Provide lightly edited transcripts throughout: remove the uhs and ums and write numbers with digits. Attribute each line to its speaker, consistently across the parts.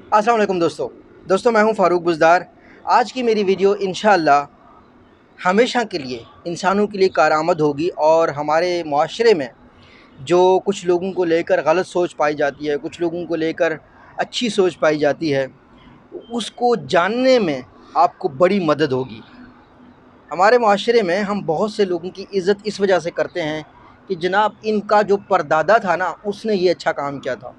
Speaker 1: अस्सलाम वालेकुम दोस्तों मैं हूं फ़ारूक बुज़दार। आज की मेरी वीडियो इंशाअल्लाह हमेशा के लिए इंसानों के लिए कारआमद होगी और हमारे मुआशरे में जो कुछ लोगों को लेकर गलत सोच पाई जाती है, कुछ लोगों को लेकर अच्छी सोच पाई जाती है, उसको जानने में आपको बड़ी मदद होगी। हमारे मुआशरे में हम बहुत से लोगों की इज़्ज़त इस वजह से करते हैं कि जनाब इनका जो परदादा था ना, उसने ये अच्छा काम किया था।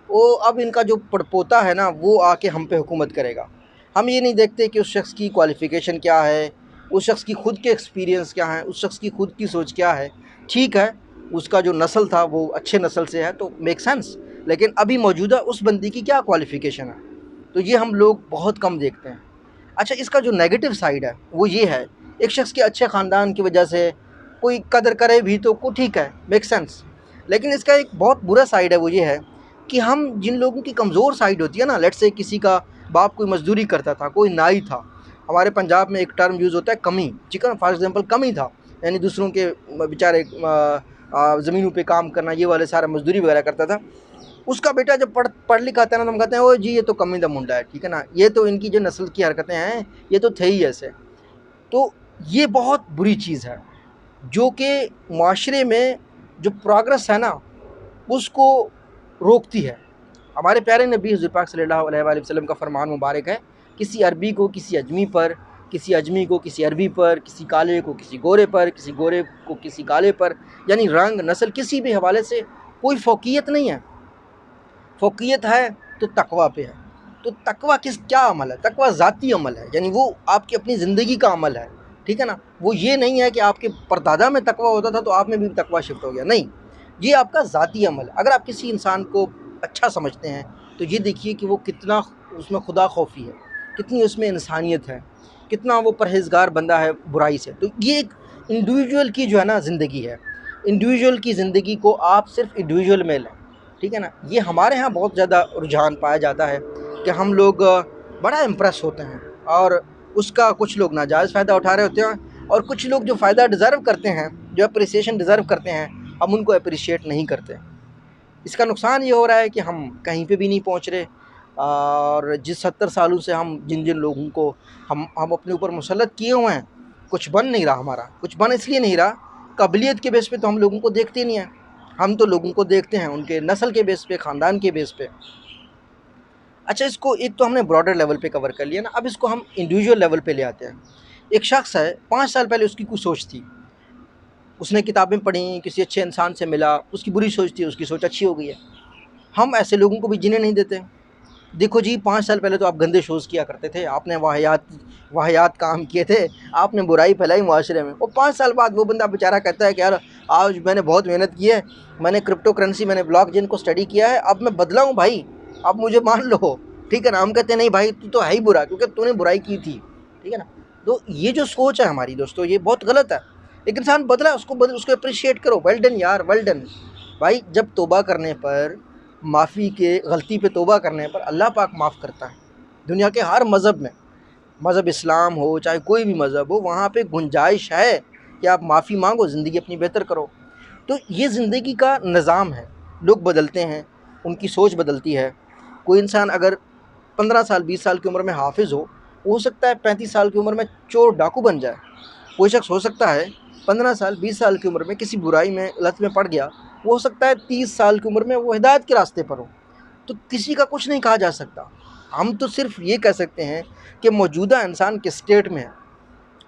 Speaker 1: वो अब इनका जो पड़पोता है ना, वो आके हम पे हुकूमत करेगा। हम ये नहीं देखते कि उस शख्स की क्वालिफ़िकेशन क्या है, उस शख्स की खुद के एक्सपीरियंस क्या हैं, उस शख्स की खुद की सोच क्या है। ठीक है, उसका जो नस्ल था वो अच्छे नस्ल से है तो मेक सेंस, लेकिन अभी मौजूदा उस बंदे की क्या क्वालिफ़िकेशन है, तो ये हम लोग बहुत कम देखते हैं। अच्छा, इसका जो नेगेटिव साइड है वो ये है, एक शख्स के अच्छे ख़ानदान की वजह से कोई कदर करे भी तो को ठीक है, मेक सेंस। लेकिन इसका एक बहुत बुरा साइड है, वो ये है कि हम जिन लोगों की कमज़ोर साइड होती है ना, लेट्स से किसी का बाप कोई मज़दूरी करता था, कोई नाई था। हमारे पंजाब में एक टर्म यूज़ होता है कमी, ठीक है ना, फॉर एग्ज़ाम्पल कमी था, यानी दूसरों के बेचारे ज़मीनों पे काम करना, ये वाले सारा मज़दूरी वगैरह करता था। उसका बेटा जब पढ़ पढ़ लिखा आता है ना, तो हम कहते हैं ओ जी ये तो कमी दा मुंडा है, ठीक है ना, ये तो इनकी जो नस्ल की हरकतें हैं ये तो थे ही ऐसे। तो ये बहुत बुरी चीज़ है जो कि माशरे में जो प्रोग्रेस है ना, उसको रोकती है। हमारे प्यारे नबी हुज़ूर पाक सल्लल्लाहु अलैहि वसल्लम का फरमान मुबारक है, किसी अरबी को किसी अजमी पर, किसी अजमी को किसी अरबी पर, किसी काले को किसी गोरे पर, किसी गोरे को किसी काले पर, यानी रंग नस्ल किसी भी हवाले से कोई फ़ौक़ियत नहीं है। फ़ौक़ियत है तो तक़वा पे है। तो तक़वा क्या अमल है? तक़वा ज़ाती अमल है, यानी वो आपकी अपनी ज़िंदगी का अमल है, ठीक है ना। वो ये नहीं है कि आपके परदादा में तक़वा होता था तो आप में भी तक़वा शिफ्ट हो गया, नहीं। ये आपका ज़ाती अमल है। अगर आप किसी इंसान को अच्छा समझते हैं तो ये देखिए कि वो कितना उसमें खुदा खौफ़ी है, कितनी उसमें इंसानियत है, कितना वो परहेज़गार बंदा है बुराई से। तो ये एक इंडिविजुअल की जो है ना ज़िंदगी है। इंडिविजुअल की ज़िंदगी को आप सिर्फ़ इंडिविजुअल में लें, ठीक है ना। ये हमारे यहाँ बहुत ज़्यादा रुझान पाया जाता है कि हम लोग बड़ा इम्प्रेस होते हैं और उसका कुछ लोग नाजायज़ फ़ायदा उठा रहे होते हैं, और कुछ लोग जो फ़ायदा डिज़र्व करते हैं, जो एप्रिसिएशन डिज़र्व करते हैं, हम उनको एप्रिशिएट नहीं करते। इसका नुकसान ये हो रहा है कि हम कहीं पे भी नहीं पहुँच रहे, और जिस 70 सालों से हम जिन लोगों को हम अपने ऊपर मुसल्लत किए हुए हैं, कुछ बन नहीं रहा हमारा। कुछ बन इसलिए नहीं रहा, काबिलियत के बेस पे तो हम लोगों को देखते नहीं हैं। हम तो लोगों को देखते हैं उनके नस्ल के बेस पे, ख़ानदान के बेस पे। अच्छा, इसको एक तो हमने ब्रॉडर लेवल पे कवर कर लिया ना, अब इसको हम इंडिविजुअल लेवल पे ले आते हैं। एक शख्स है, 5 साल पहले उसकी कुछ सोच थी, उसने किताबें पढ़ी, किसी अच्छे इंसान से मिला, उसकी बुरी सोच थी, उसकी सोच अच्छी हो गई है। हम ऐसे लोगों को भी जीने नहीं देते। देखो जी, 5 साल पहले तो आप गंदे शोज़ किया करते थे, आपने वाहियात वाहियात काम किए थे, आपने बुराई फैलाई मुआशरे में, और 5 साल बाद वो बंदा बेचारा कहता है कि यार आज मैंने बहुत मेहनत की है, मैंने क्रिप्टो करेंसी, मैंने ब्लॉकचेन को स्टडी किया है, अब मैं बदला हूँ भाई, अब मुझे मान लो, ठीक है ना। हम कहते हैं नहीं भाई, तू तो है ही बुरा क्योंकि तूने बुराई की थी, ठीक है ना। तो ये जो सोच है हमारी दोस्तों, ये बहुत गलत है। एक इंसान बदला, उसको अप्रिशिएट करो, वेल डन यार, वेल डन। भाई जब तौबा करने पर, माफ़ी के गलती पे तौबा करने पर अल्लाह पाक माफ़ करता है। दुनिया के हर मज़हब में, मज़हब इस्लाम हो चाहे कोई भी मज़हब हो, वहाँ पे गुंजाइश है कि आप माफ़ी मांगो, ज़िंदगी अपनी बेहतर करो। तो ये ज़िंदगी का निज़ाम है। लोग बदलते हैं, उनकी सोच बदलती है। कोई इंसान अगर 15 साल 20 साल की उम्र में हाफिज़ हो सकता है 35 साल की उम्र में चोर डाकू बन जाए। कोई शख्स हो सकता है 15 साल 20 साल की उम्र में किसी बुराई में लत में पड़ गया, वो हो सकता है 30 साल की उम्र में वो हिदायत के रास्ते पर हो। तो किसी का कुछ नहीं कहा जा सकता। हम तो सिर्फ़ ये कह सकते हैं कि मौजूदा इंसान किस स्टेट में है।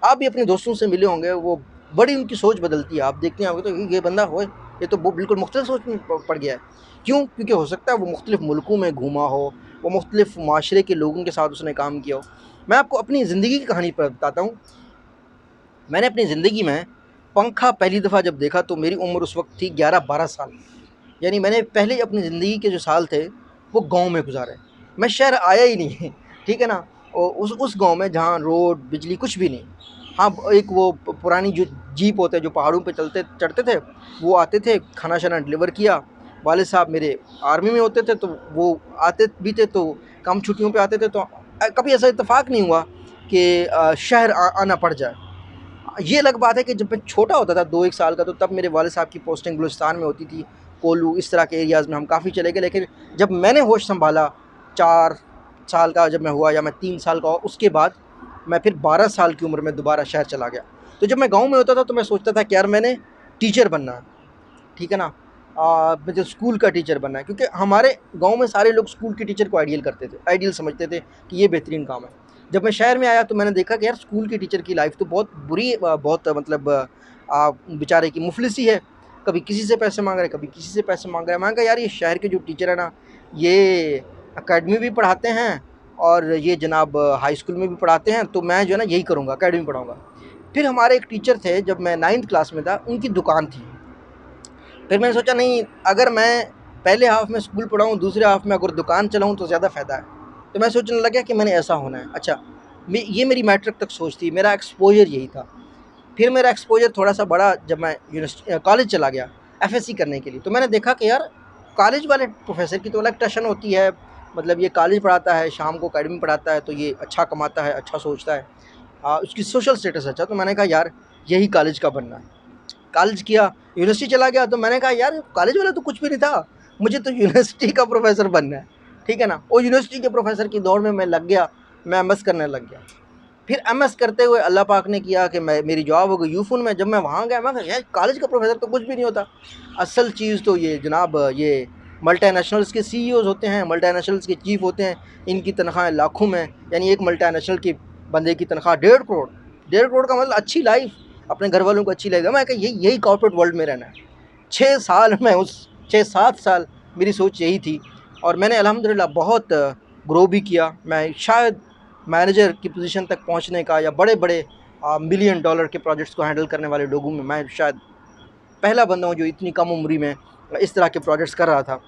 Speaker 1: आप भी अपने दोस्तों से मिले होंगे, वो बड़ी उनकी सोच बदलती है, आप देखते होंगे तो ये बंदा होए, ये तो वो बिल्कुल मुख्तलिफ सोच में पड़ गया है। क्यों? क्योंकि हो सकता है वो मुख्तलिफ मुल्कों में घूमा हो, वो मुख्तलिफ माशरे के लोगों के साथ उसने काम किया हो। मैं आपको अपनी ज़िंदगी की कहानी पर बताता हूँ। मैंने अपनी ज़िंदगी में पंखा पहली दफ़ा जब देखा तो मेरी उम्र उस वक्त थी 11-12 साल। यानी मैंने पहले अपनी ज़िंदगी के जो साल थे वो गाँव में गुजारे। मैं शहर आया ही नहीं, ठीक है ना। और उस गाँव में जहाँ रोड, बिजली कुछ भी नहीं। हाँ, एक वो पुरानी जो जीप होते हैं जो पहाड़ों पे चढ़ते थे, वो आते थे, खाना-शाना डिलीवर किया। वालिद साहब मेरे आर्मी में होते थे तो वो आते भी थे, तो कम छुट्टियों पे आते थे, तो कभी ऐसा इत्तेफ़ाक नहीं हुआ कि शहर आना पड़ जाए। ये अलग बात है कि जब मैं छोटा होता था 2-1 साल का, तो तब मेरे वालिद साहब की पोस्टिंग बलूचिस्तान में होती थी, कोल्लू, इस तरह के एरियाज़ में हम काफ़ी चले गए। लेकिन जब मैंने होश संभाला 4 साल का जब मैं हुआ या मैं 3 साल का हुआ, उसके बाद मैं फिर 12 साल की उम्र में दोबारा शहर चला गया। तो जब मैं गाँव में होता था तो मैं सोचता था कि यार मैंने टीचर बनना है, ठीक है ना, मुझे स्कूल का टीचर बनना है, क्योंकि हमारे गांव में सारे लोग स्कूल के टीचर को आइडियल समझते थे कि ये बेहतरीन काम है। जब मैं शहर में आया तो मैंने देखा कि यार स्कूल के टीचर की लाइफ तो बहुत बुरी, बहुत मतलब बेचारे की मुफलिसी है। कभी किसी से पैसे मांग रहे, कभी किसी से पैसे मांग रहे हैं। मैंने कहा यार ये शहर के जो टीचर है ना, ये अकेडमी भी पढ़ाते हैं और ये जनाब हाई स्कूल में भी पढ़ाते हैं, तो मैं जो है ना यही करूँगा, अकेडमी पढ़ाऊँगा। फिर हमारे एक टीचर थे, जब मैं 9th क्लास में था, उनकी दुकान थी। फिर मैंने सोचा नहीं, अगर मैं पहले हाफ में स्कूल पढ़ाऊँ, दूसरे हाफ में अगर दुकान चलाऊँ तो ज़्यादा फ़ायदा है। तो मैं सोचने लगा कि मैंने ऐसा होना है। अच्छा, ये मेरी मैट्रिक तक सोच थी, मेरा एक्सपोज़र यही था। फिर मेरा एक्सपोज़र थोड़ा-सा बढ़ा जब मैं कॉलेज चला गया एफएससी करने के लिए। तो मैंने देखा कि यार कॉलेज वाले प्रोफ़ेसर की तो अलग टशन होती है, मतलब ये कॉलेज पढ़ाता है, शाम को अकेडमी पढ़ाता है, तो ये अच्छा कमाता है, अच्छा सोचता है, उसकी सोशल स्टेटस अच्छा। तो मैंने कहा यार यही कॉलेज का बनना है। कॉलेज किया, यूनिवर्सिटी चला गया, तो मैंने कहा यार कॉलेज वाला तो कुछ भी नहीं था, मुझे तो यूनिवर्सिटी का प्रोफेसर बनना है, ठीक है ना। और यूनिवर्सिटी के प्रोफेसर की दौड़ में मैं लग गया, मैं एमएस करने लग गया। फिर एमएस करते हुए अल्लाह पाक ने किया कि मेरी जॉब हो गई यूफोन में। जब मैं वहाँ गया, मैं कहा यार कॉलेज का प्रोफेसर तो कुछ भी नहीं होता, असल चीज़ तो ये जनाब ये मल्टीनेशनल्स के सीईओज़ होते हैं, मल्टीनेशनल्स के चीफ होते हैं, इनकी तनख्वाहें लाखों में। यानी एक मल्टीनेशनल की बंदे की तनख्वाह 1.5 करोड़, 1.5 करोड़ का मतलब अच्छी लाइफ, अपने घर वालों को अच्छी लगेगा। मैं कहा यही कॉर्पोरेट वर्ल्ड में रहना है। 6 साल में उस 6-7 साल मेरी सोच यही थी, और मैंने अल्हम्दुलिल्लाह बहुत ग्रो भी किया। मैं शायद मैनेजर की पोजीशन तक पहुंचने का, या बड़े बड़े मिलियन डॉलर के प्रोजेक्ट्स को हैंडल करने वाले लोगों में मैं शायद पहला बंदा हूं जो इतनी कम उम्र में इस तरह के प्रोजेक्ट्स कर रहा था।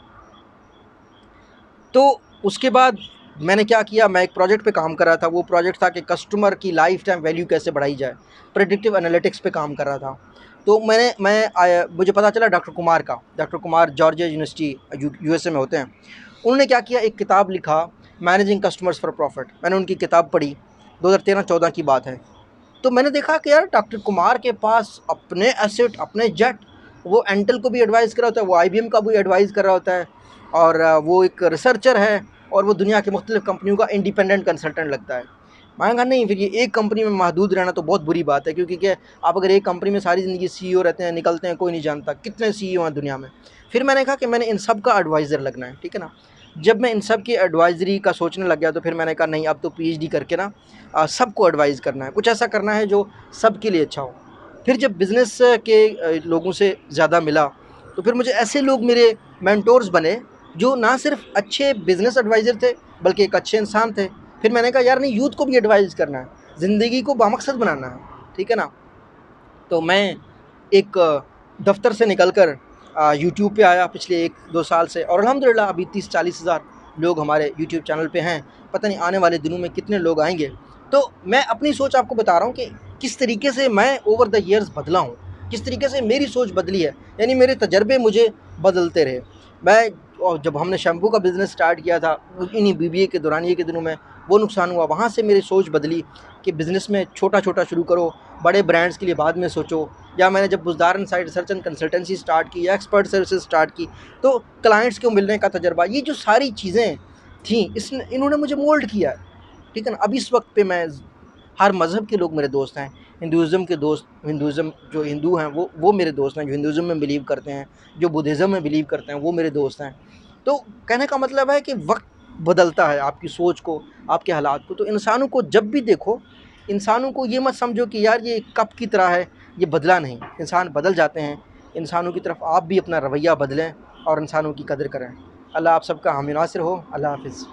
Speaker 1: तो उसके बाद मैंने क्या किया, मैं एक प्रोजेक्ट पे काम कर रहा था। वो प्रोजेक्ट था कि कस्टमर की लाइफ टाइम वैल्यू कैसे बढ़ाई जाए, प्रेडिक्टिव एनालिटिक्स पे काम कर रहा था। तो मुझे पता चला doctor Kumar Georgia university USA में होते हैं। उन्होंने क्या किया, एक किताब लिखा, मैनेजिंग कस्टमर्स फॉर प्रॉफिट। मैंने उनकी किताब पढ़ी, 2013-14 की बात है। तो मैंने देखा कि यार डॉक्टर कुमार के पास अपने एसेट, अपने जेट, वो एंटेल को भी एडवाइस कर रहा होता है, वो आईबीएम का भी एडवाइस कर रहा होता है, और वो एक रिसर्चर है, और वो दुनिया की मुख्तलिफ कंपनियों का इंडिपेंडेंट कंसल्टेंट लगता है। मैंने कहा नहीं, फिर ये एक कंपनी में महदूद रहना तो बहुत बुरी बात है, क्योंकि क्या, आप अगर एक कंपनी में सारी ज़िंदगी सीईओ रहते हैं, निकलते हैं, कोई नहीं जानता कितने सीईओ हैं दुनिया में। फिर मैंने कहा कि मैंने इन सब का एडवाइज़र लगना है, ठीक है ना। जब मैं इन सब की एडवाइज़री का सोचने लग गया, तो फिर मैंने कहा नहीं, अब तो पीएचडी करके ना सबको एडवाइज़ करना है, कुछ ऐसा करना है जो सबके लिए अच्छा हो। फिर जब बिज़नेस के लोगों से ज़्यादा मिला, तो फिर मुझे ऐसे लोग मेरे मेंटोर्स बने जो ना सिर्फ अच्छे बिज़नेस एडवाइज़र थे, बल्कि एक अच्छे इंसान थे। फिर मैंने कहा यार नहीं, यूथ को भी एडवाइस करना है, ज़िंदगी को बामकसद बनाना है, ठीक है ना। तो मैं एक दफ्तर से निकल कर यूट्यूब पे आया पिछले 1-2 साल से, और अल्हम्दुलिल्लाह अभी 30-40 हज़ार लोग हमारे यूट्यूब चैनल पे हैं। पता नहीं आने वाले दिनों में कितने लोग आएंगे। तो मैं अपनी सोच आपको बता रहा हूँ कि किस तरीके से मैं ओवर द ईयर्स बदला हूँ, किस तरीके से मेरी सोच बदली है, यानी मेरे तजर्बे मुझे बदलते रहे। मैं और जब हमने शैम्पू का बिज़नेस स्टार्ट किया था, इन्हीं बीबीए के दौरानिए के दिनों में वो नुकसान हुआ, वहाँ से मेरी सोच बदली कि बिज़नेस में छोटा-छोटा शुरू करो, बड़े ब्रांड्स के लिए बाद में सोचो। या मैंने जब Buzdar and side research and consultancy start की, या एक्सपर्ट सर्विसेज स्टार्ट की, तो क्लाइंट्स को मिलने का तजर्बा, ये जो सारी चीज़ें थीं, इन्होंने मुझे मोल्ड किया है, ठीक है ना। अब इस वक्त पे मैं, हर मज़हब के लोग मेरे दोस्त हैं। हिंदुज़म के दोस्त, हिंदुज़म जो हिंदू हैं वो मेरे दोस्त हैं, जो हिंदुज़म में बिलीव करते हैं, जो बुद्धिज़्म में बिलीव करते हैं, वो मेरे दोस्त हैं। तो कहने का मतलब है कि वक्त बदलता है आपकी सोच को, आपके हालात को। तो इंसानों को जब भी देखो, इंसानों को ये मत समझो कि यार ये कब की तरह है, ये बदला नहीं। इंसान बदल जाते हैं, इंसानों की तरफ आप भी अपना रवैया बदलें और इंसानों की कदर करें। अल्लाह आप सबका हामी नासिर हो। अल्लाह हाफ़िज़।